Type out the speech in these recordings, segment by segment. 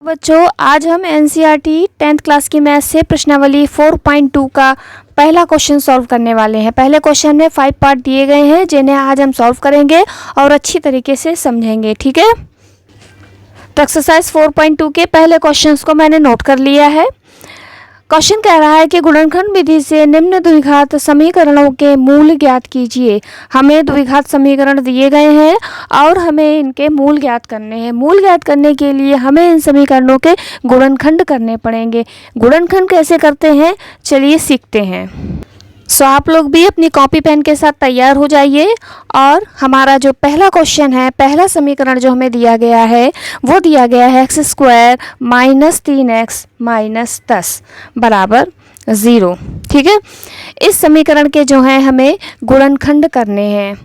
बच्चों, आज हम एनसीईआरटी 10th क्लास की मैथ से प्रश्नावली 4.2 का पहला क्वेश्चन सॉल्व करने वाले हैं। पहले क्वेश्चन में 5 पार्ट दिए गए हैं जिन्हें आज हम सॉल्व करेंगे और अच्छी तरीके से समझेंगे। ठीक है, तो एक्सरसाइज 4.2 के पहले क्वेश्चंस को मैंने नोट कर लिया है। क्वेश्चन कह रहा है कि गुणनखंड विधि से निम्न द्विघात समीकरणों के मूल ज्ञात कीजिए। हमें द्विघात समीकरण दिए गए हैं और हमें इनके मूल ज्ञात करने हैं। मूल ज्ञात करने के लिए हमें इन समीकरणों के गुणनखंड करने पड़ेंगे। गुणनखंड कैसे करते हैं, चलिए सीखते हैं। सो आप लोग भी अपनी कॉपी पेन के साथ तैयार हो जाइए और हमारा जो पहला क्वेश्चन है, पहला समीकरण जो हमें दिया गया है वो दिया गया है x² - 3x - 10 बराबर 0। ठीक है, इस समीकरण के जो है हमें गुणनखंड करने हैं।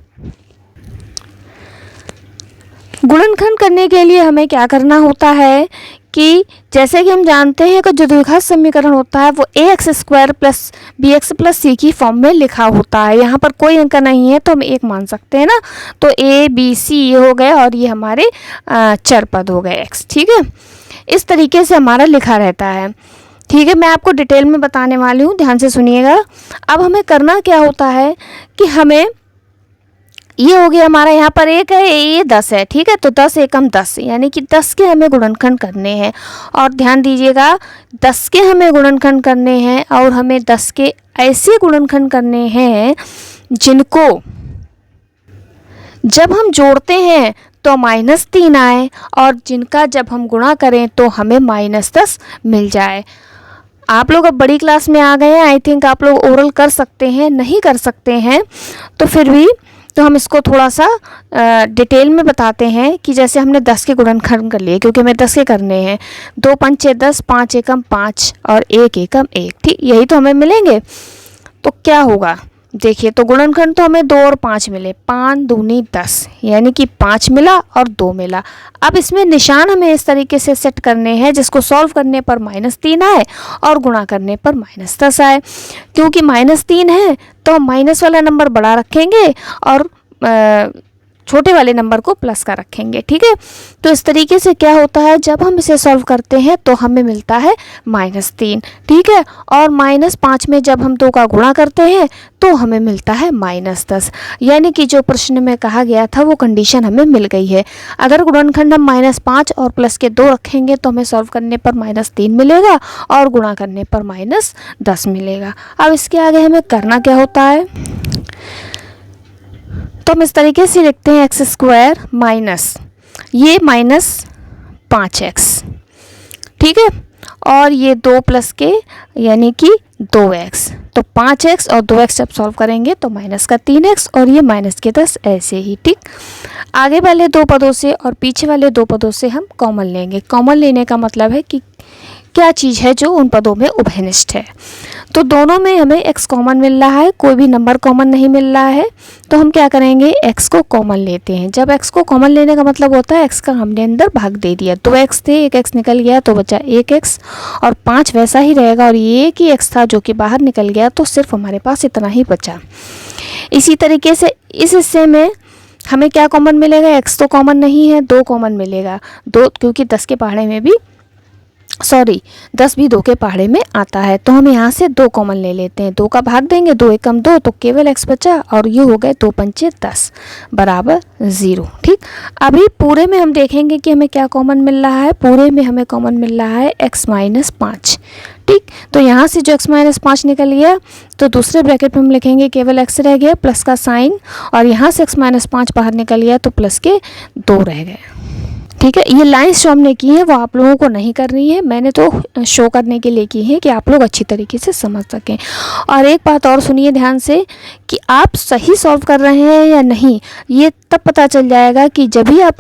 गुणनखंड करने के लिए हमें क्या करना होता है कि जैसे कि हम जानते हैं कि जो द्विघात समीकरण होता है वो ax² + bx + c की फॉर्म में लिखा होता है। यहाँ पर कोई अंक नहीं है तो हम एक मान सकते हैं ना, तो a b c ये हो गए और ये हमारे चर पद हो गए x। ठीक है, इस तरीके से हमारा लिखा रहता है। ठीक है, मैं आपको डिटेल में बताने वाली हूँ, ध्यान से सुनिएगा। अब हमें करना क्या होता है कि हमें ये हो गया हमारा, यहाँ पर 1 है, ये 10 है। ठीक है, तो 10 एकम 10 यानी कि 10 के हमें गुणनखंड करने हैं। और ध्यान दीजिएगा, 10 के हमें गुणनखंड करने हैं और हमें 10 के ऐसे गुणनखंड करने हैं जिनको जब हम जोड़ते हैं तो -3 आए और जिनका जब हम गुणा करें तो हमें -10 मिल जाए। आप लोग अब बड़ी क्लास में आ गए हैं, आई थिंक आप लोग ओरल कर सकते हैं, नहीं कर सकते हैं तो फिर भी तो हम इसको थोड़ा सा डिटेल में बताते हैं कि जैसे हमने 10 के गुणनखंड कर लिए, क्योंकि हमें 10 के करने हैं। 2 पंचे 10, 5 एकम 5 और 1 एकम 1। ठीक, यही तो हमें मिलेंगे। तो क्या होगा, देखिए, तो गुणनखंड तो हमें 2 और 5 मिले, 5 दूनी 10 यानी कि 5 मिला और 2 मिला। अब इसमें निशान हमें इस तरीके से सेट करने हैं जिसको सॉल्व करने पर -3 आए और गुणा करने पर -10 आए। क्योंकि -3 है तो हम माइनस वाला नंबर बड़ा रखेंगे और छोटे वाले नंबर को प्लस का रखेंगे। ठीक है, तो इस तरीके से क्या होता है, जब हम इसे सॉल्व करते हैं तो हमें मिलता है -3। ठीक है, और -5 में जब हम 2 का गुणा करते हैं तो हमें मिलता है -10। यानी कि जो प्रश्न में कहा गया था वो कंडीशन हमें मिल गई है। अगर गुणनखंड हम -5 और प्लस के 2 रखेंगे तो हमें सॉल्व करने पर -3 मिलेगा और गुणा करने पर -10 मिलेगा। अब इसके आगे हमें करना क्या होता है, तो हम इस तरीके से लिखते हैं x² माइनस ये -5x। ठीक है, और ये 2 प्लस के यानी कि 2x, तो 5x और 2x जब सॉल्व करेंगे तो -3x और ये -10 ऐसे ही। ठीक, आगे वाले 2 पदों से और पीछे वाले 2 पदों से हम कॉमन लेंगे। कॉमन लेने का मतलब है कि क्या चीज़ है जो उन पदों में उभयनिष्ठ है। तो दोनों में हमें x कॉमन मिल रहा है, कोई भी नंबर कॉमन नहीं मिल रहा है, तो हम क्या करेंगे, x को कॉमन लेते हैं। जब x को कॉमन लेने का मतलब होता है x का हमने अंदर भाग दे दिया। 2x थे, 1x निकल गया तो बचा 1x और 5 वैसा ही रहेगा और ये एक ही x था जो कि बाहर निकल गया तो सिर्फ हमारे पास इतना ही बचा। इसी तरीके से इस हिस्से में हमें क्या कॉमन मिलेगा, x तो कॉमन नहीं है, 2 कॉमन मिलेगा। 2 क्योंकि 10 के पहाड़े में भी 10 भी 2 के पहाड़े में आता है, तो हम यहाँ से 2 कॉमन ले लेते हैं। 2 का भाग देंगे, 2 एकम 2 तो केवल x बचा और ये हो गए 2 पंचे 10 बराबर 0। ठीक, अभी पूरे में हम देखेंगे कि हमें क्या कॉमन मिल रहा है। पूरे में हमें कॉमन मिल रहा है x - 5। ठीक, तो यहाँ से जो x - 5 निकल गया तो दूसरे ब्रैकेट में हम लिखेंगे केवल x रह गया प्लस का साइन, और यहाँ से x - 5 बाहर निकल गया तो प्लस के 2 रह गए। ठीक है, ये लाइंस जो हमने की है वो आप लोगों को नहीं करनी है, मैंने तो शो करने के लिए की है कि आप लोग अच्छी तरीके से समझ सकें। और एक बात और सुनिए ध्यान से कि आप सही सॉल्व कर रहे हैं या नहीं, ये तब पता चल जाएगा कि जब भी आप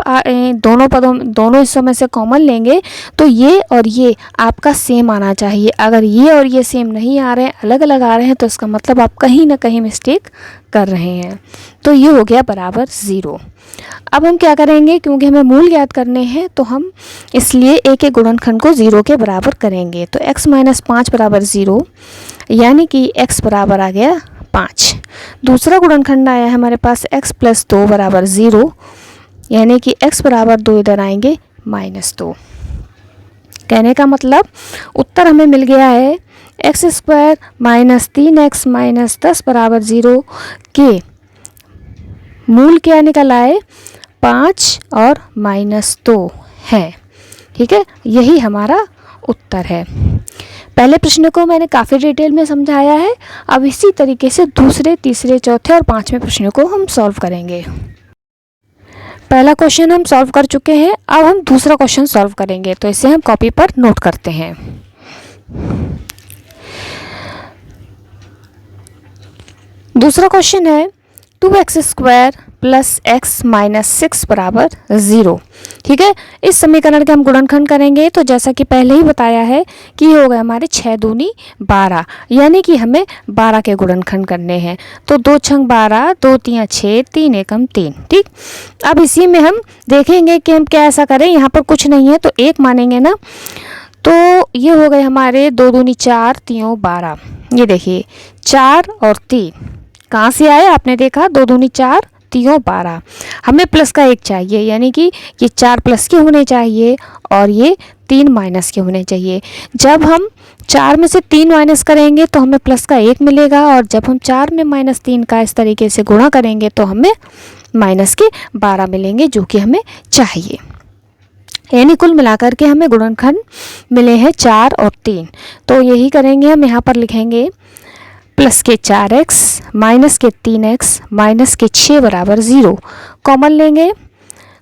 दोनों हिस्सों में से कॉमन लेंगे तो ये और ये आपका सेम आना चाहिए। अगर ये और ये सेम नहीं आ रहे हैं, अलग अलग आ रहे हैं, तो इसका मतलब आप कहीं ना कहीं मिस्टेक कर रहे हैं। तो ये हो गया बराबर 0। अब हम क्या करेंगे, क्योंकि हमें मूल ज्ञात करने हैं तो हम इसलिए a के गुणनखंड को 0 के बराबर करेंगे। तो x - 5 बराबर 0 यानी कि x बराबर आ गया 5। दूसरा गुणनखंड आया हमारे पास x + 2 बराबर 0 यानी कि x बराबर 2 इधर आएंगे -2। कहने का मतलब उत्तर हमें मिल गया है x square minus 3x minus 10 बराबर 0 के मूल क्या निकल आए 5 और -2 है। ठीक है, यही हमारा उत्तर है। पहले प्रश्न को मैंने काफ़ी डिटेल में समझाया है। अब इसी तरीके से दूसरे, तीसरे, चौथे और पांचवें प्रश्नों को हम सॉल्व करेंगे। पहला क्वेश्चन हम सॉल्व कर चुके हैं, अब हम दूसरा क्वेश्चन सॉल्व करेंगे। तो इसे हम कॉपी पर नोट करते हैं। दूसरा क्वेश्चन है 2x square plus x minus 6 बराबर 0। ठीक है, इस समीकरण के हम गुणनखंड करेंगे। तो जैसा कि पहले ही बताया है कि ये हो गए हमारे 6 दूनी 12, यानी कि हमें 12 के गुणनखंड करने हैं। तो 2 छंग 12, 2 तियाँ 6, 3 एकम 3। ठीक, अब इसी में हम देखेंगे कि हम क्या ऐसा करें। यहाँ पर कुछ नहीं है तो 1 मानेंगे ना, तो ये हो गए हमारे 2 दूनी 4, तियों 12। ये देखिए 4 और 3 कहाँ से आए, आपने देखा 2 दूनी 4, तियों 12। हमें प्लस का 1 चाहिए, यानी कि ये 4 प्लस के होने चाहिए और ये 3 माइनस के होने चाहिए। जब हम 4 में से 3 माइनस करेंगे तो हमें प्लस का 1 मिलेगा, और जब हम 4 में -3 का इस तरीके से गुणा करेंगे तो हमें माइनस के 12 मिलेंगे, जो कि हमें चाहिए। यानी कुल मिलाकर के हमें गुणनखंड मिले हैं 4 और 3। तो यही करेंगे हम, यहाँ पर लिखेंगे प्लस के 4x माइनस के 3x माइनस के 6 बराबर 0। कॉमन लेंगे,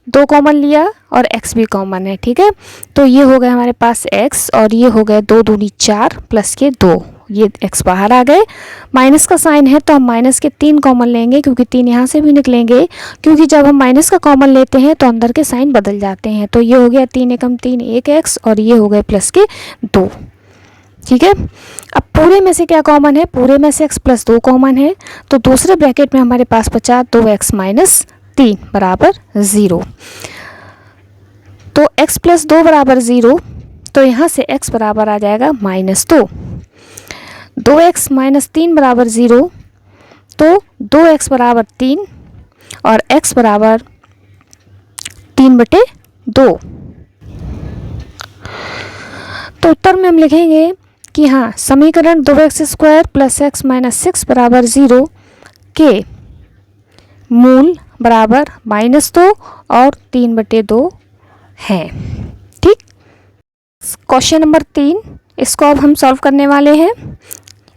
2 कॉमन लिया और x भी कॉमन है। ठीक है, तो ये हो गए हमारे पास x और ये हो गए 2 दूनी 4 प्लस के 2, ये x बाहर आ गए। माइनस का साइन है तो हम माइनस के 3 कॉमन लेंगे, क्योंकि 3 यहाँ से भी निकलेंगे, क्योंकि जब हम माइनस का कॉमन लेते हैं तो अंदर के साइन बदल जाते हैं। तो ये हो गया 3 एकम 3 1x और ये हो गए प्लस के 2। ठीक है, अब पूरे में से क्या कॉमन है, पूरे में से x प्लस 2 कॉमन है। तो दूसरे ब्रैकेट में हमारे पास बचा 2x माइनस 3 बराबर 0। तो x प्लस 2 बराबर 0, तो यहाँ से x बराबर आ जाएगा -2। 2x माइनस 3 बराबर 0, तो 2x बराबर 3 और x बराबर 3/2। तो उत्तर में हम लिखेंगे कि हाँ, समीकरण 2x square plus x minus 6 बराबर 0 के मूल बराबर -2 और 3/2 है। ठीक, क्वेश्चन नंबर 3, इसको अब हम सॉल्व करने वाले हैं।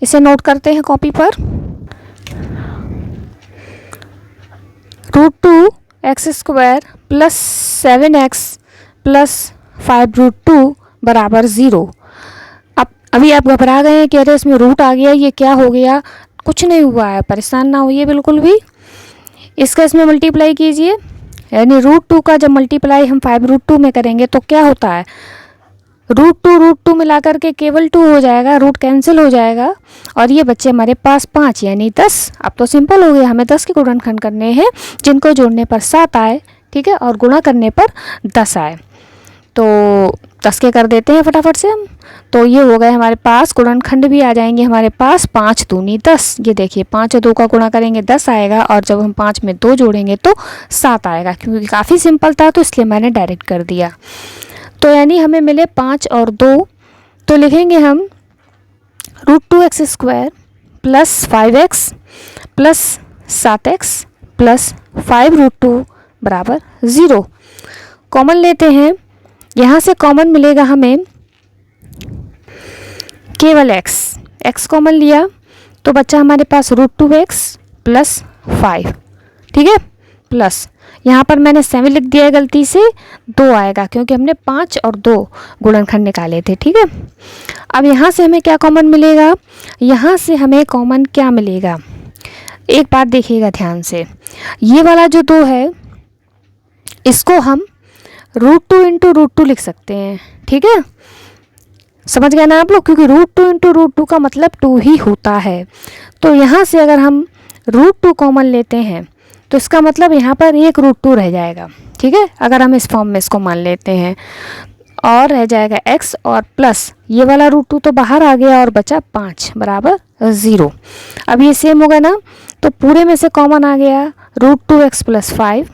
इसे नोट करते हैं कॉपी पर। √2x square plus 7x plus 5√2 बराबर 0। अभी आप घबरा गए हैं कि अरे इसमें रूट आ गया, ये क्या हो गया। कुछ नहीं हुआ है, परेशान ना होइए बिल्कुल भी। इसका इसमें मल्टीप्लाई कीजिए, यानी √2 का जब मल्टीप्लाई हम 5√2 में करेंगे तो क्या होता है, √2 मिलाकर के केवल 2 हो जाएगा, रूट कैंसिल हो जाएगा और ये बच्चे हमारे पास 5 यानी 10। अब तो सिंपल हो गया, हमें 10 के गुणनखंड करने हैं, जिनको जोड़ने पर 7 आए। ठीक है, और गुणा करने पर 10 आए। तो 10 के कर देते हैं फटाफट से हम। तो ये हो गए हमारे पास, गुणनखंड भी आ जाएंगे हमारे पास 5 दूनी 10। ये देखिए 5 और 2 का गुणा करेंगे 10 आएगा, और जब हम 5 में 2 जोड़ेंगे तो 7 आएगा। क्योंकि काफ़ी सिंपल था तो इसलिए मैंने डायरेक्ट कर दिया। तो यानी हमें मिले 5 और 2। तो लिखेंगे हम √2x square plus 5x plus 7x plus 5√2 बराबर 0। कॉमन लेते हैं, यहाँ से कॉमन मिलेगा हमें केवल x कॉमन लिया तो बच्चा हमारे पास √2x प्लस 5। ठीक है, प्लस यहाँ पर मैंने 7 लिख दिया है, गलती से 2 आएगा क्योंकि हमने 5 और 2 गुणनखंड निकाले थे। ठीक है, अब यहाँ से हमें क्या कॉमन मिलेगा, यहाँ से हमें कॉमन क्या मिलेगा, एक बात देखिएगा ध्यान से। ये वाला जो 2 है इसको हम √2 इंटू √2 लिख सकते हैं। ठीक है, समझ गए ना आप लोग, क्योंकि √2 इंटू √2 का मतलब 2 ही होता है। तो यहाँ से अगर हम √2 कॉमन लेते हैं तो इसका मतलब यहाँ पर एक √2 रह जाएगा। ठीक है, अगर हम इस फॉर्म में इसको मान लेते हैं, और रह जाएगा x और प्लस ये वाला √2 तो बाहर आ गया और बचा 5 बराबर 0। अब ये सेम होगा ना, तो पूरे में से कॉमन आ गया √2x प्लस 5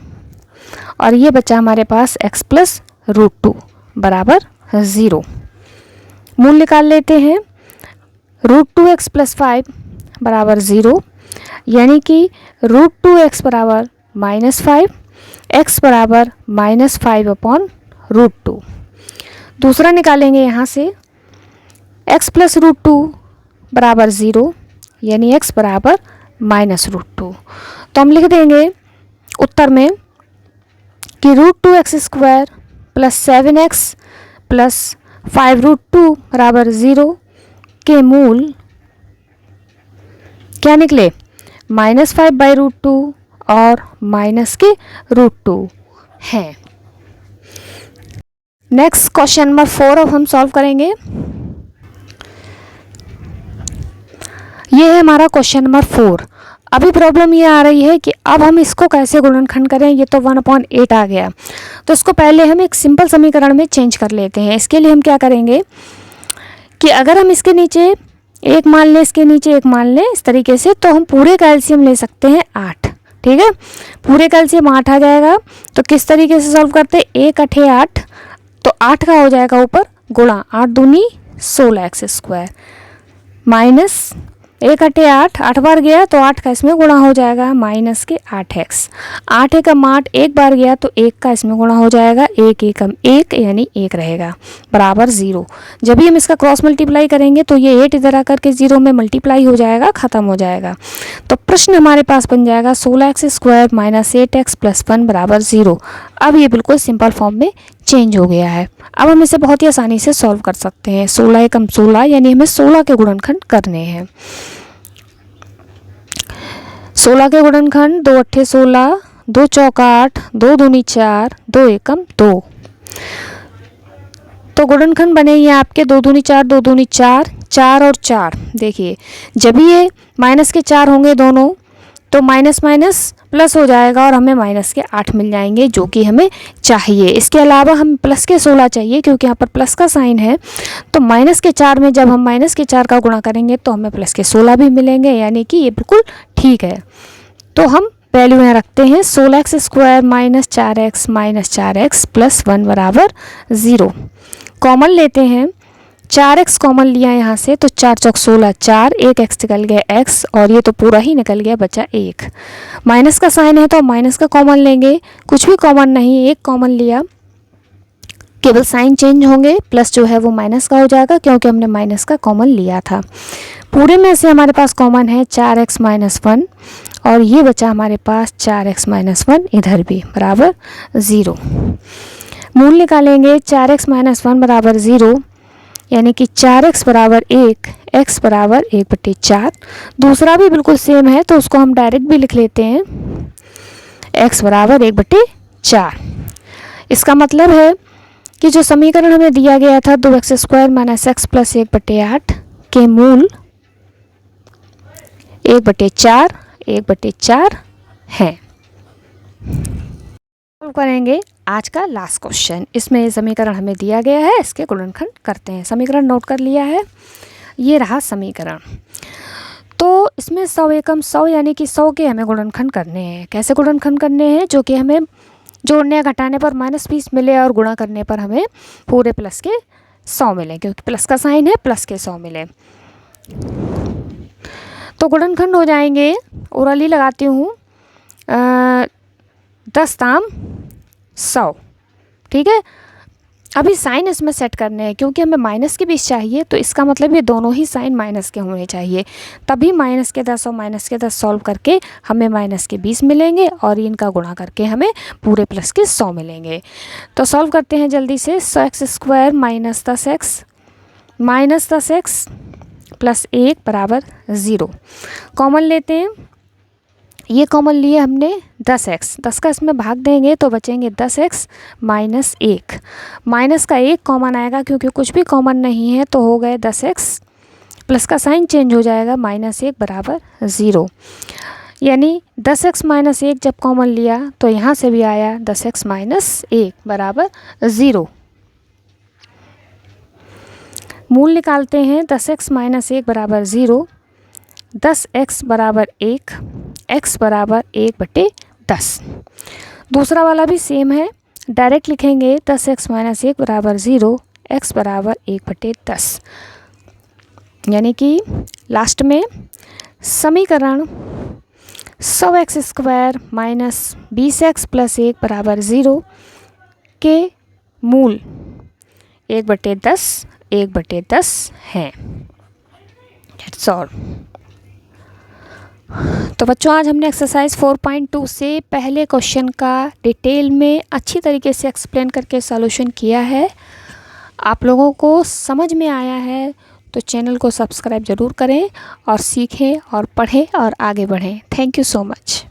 और ये बचा हमारे पास x प्लस √2 बराबर 0। मूल निकाल लेते हैं। √2x + 5 बराबर 0, यानी कि √2x बराबर -5, x बराबर -5/√2। दूसरा निकालेंगे यहाँ से, x + √2 बराबर 0, यानी x बराबर -√2। तो हम लिख देंगे उत्तर में कि √2x² + 7x + 5√2 बराबर 0 के मूल क्या निकले, -5/√2 और -√2 हैं। नेक्स्ट क्वेश्चन नंबर 4 अब हम सॉल्व करेंगे। ये है हमारा क्वेश्चन नंबर 4। अभी प्रॉब्लम ये आ रही है कि अब हम इसको कैसे गुणनखंड करें। ये तो 1/8 आ गया, तो इसको पहले हम एक सिंपल समीकरण में चेंज कर लेते हैं। इसके लिए हम क्या करेंगे कि अगर हम इसके नीचे एक मान लें, इसके नीचे एक मान लें, इस तरीके से, तो हम पूरे का एलसीएम ले सकते हैं 8। ठीक है, पूरे का एलसीएम 8 आ जाएगा। तो किस तरीके से सॉल्व करते हैं, 1 8 8, तो 8 का हो जाएगा ऊपर गुणा 8 दूनी 16x² माइनस 1 8 8, 8 बार गया तो 8 का इसमें गुणा हो जाएगा माइनस के 8x। 8 एकम 8, एक बार गया तो 1 का इसमें गुणा हो जाएगा, 1 एकम 1 यानी 1 रहेगा बराबर 0। जब भी हम इसका क्रॉस मल्टीप्लाई करेंगे तो ये 8 इधर आकर के 0 में मल्टीप्लाई हो जाएगा, ख़त्म हो जाएगा। तो प्रश्न हमारे पास बन जाएगा 16x² - 8x + 1 बराबर 0। अब ये बिल्कुल सिंपल फॉर्म में चेंज हो गया है। अब हम इसे बहुत ही आसानी से सॉल्व कर सकते हैं। 16 एकम 16, यानी हमें 16 के गुणनखंड करने हैं। 16 के गुणनखंड 2 8 16, 2 चौका 8, 2 दूनी 4, 2 एकम 2। तो गुणनखंड बने ये आपके 2 दूनी 4, 2 दूनी 4, 4 और 4। देखिए जब ये माइनस के 4 होंगे दोनों, तो माइनस माइनस प्लस हो जाएगा और हमें माइनस के 8 मिल जाएंगे, जो कि हमें चाहिए। इसके अलावा हम प्लस के 16 चाहिए, क्योंकि यहाँ पर प्लस का साइन है। तो माइनस के 4 में जब हम माइनस के 4 का गुणा करेंगे तो हमें प्लस के 16 भी मिलेंगे, यानी कि ये बिल्कुल ठीक है। तो हम वैल्यू यहाँ रखते हैं 16x² - 4x - 4x + 1 बराबर 0। कॉमन लेते हैं, 4x कॉमन लिया यहाँ से, तो 4 चौक 16, 4, 1 x निकल गया x, और ये तो पूरा ही निकल गया, बचा 1। माइनस का साइन है तो माइनस का कॉमन लेंगे, कुछ भी कॉमन नहीं, 1 कॉमन लिया, केवल साइन चेंज होंगे, प्लस जो है वो माइनस का हो जाएगा, क्योंकि हमने माइनस का कॉमन लिया था। पूरे में से हमारे पास कॉमन है 4x - 1, और ये बचा हमारे पास 4x - 1 इधर भी बराबर 0। मूल निकालेंगे, 4x - 1 बराबर 0, यानी कि 4x बराबर 1, x बराबर 1/4। दूसरा भी बिल्कुल सेम है, तो उसको हम डायरेक्ट भी लिख लेते हैं, x बराबर 1/4। इसका मतलब है कि जो समीकरण हमें दिया गया था 2x² - x + 1/8 के मूल 1/4 1/4 है। करेंगे आज का लास्ट क्वेश्चन। इसमें ये समीकरण हमें दिया गया है, इसके गुणनखंड करते हैं। समीकरण नोट कर लिया है, ये रहा समीकरण। तो इसमें 100 एकम 100, यानी कि 100 के हमें गुणनखंड करने हैं। कैसे गुणनखंड करने हैं, जो कि हमें जोड़ने या घटाने पर -20 मिले और गुणा करने पर हमें पूरे प्लस के 100 मिले, क्योंकि प्लस का साइन है, प्लस के 100 मिले। तो गुणनखंड हो जाएंगे, ओरली लगाती हूँ, 10 दाम 100। ठीक है, अभी साइन इसमें सेट करने हैं, क्योंकि हमें माइनस के 20 चाहिए, तो इसका मतलब ये दोनों ही साइन माइनस के होने चाहिए। तभी माइनस के 10 और माइनस के 10 सॉल्व करके हमें माइनस के 20 मिलेंगे, और इनका गुणा करके हमें पूरे प्लस के 100 मिलेंगे। तो सॉल्व करते हैं जल्दी से। 100x² - 10x -10x + 1 बराबर 0। कॉमन लेते हैं, ये कॉमन लिए हमने 10x, 10 का इसमें भाग देंगे तो बचेंगे 10x - 1। माइनस का 1 कॉमन आएगा, क्योंकि कुछ भी कॉमन नहीं है, तो हो गए 10x, प्लस का साइन चेंज हो जाएगा, -1 बराबर 0। यानी 10x - 1 जब कॉमन लिया तो यहाँ से भी आया 10x - 1 बराबर 0। मूल निकालते हैं, 10x - 1 बराबर 0, 10x बराबर 1, x बराबर 1/10। दूसरा वाला भी सेम है, डायरेक्ट लिखेंगे, 10x - 1 बराबर 0, x बराबर 1/10। यानी कि लास्ट में समीकरण 100x² माइनस 20x प्लस 1 बराबर 0 के मूल 1/10 हैं। That's all। तो बच्चों आज हमने एक्सरसाइज 4.2 से पहले क्वेश्चन का डिटेल में अच्छी तरीके से एक्सप्लेन करके सॉल्यूशन किया है। आप लोगों को समझ में आया है तो चैनल को सब्सक्राइब ज़रूर करें और सीखें और पढ़ें और आगे बढ़ें। Thank you so much.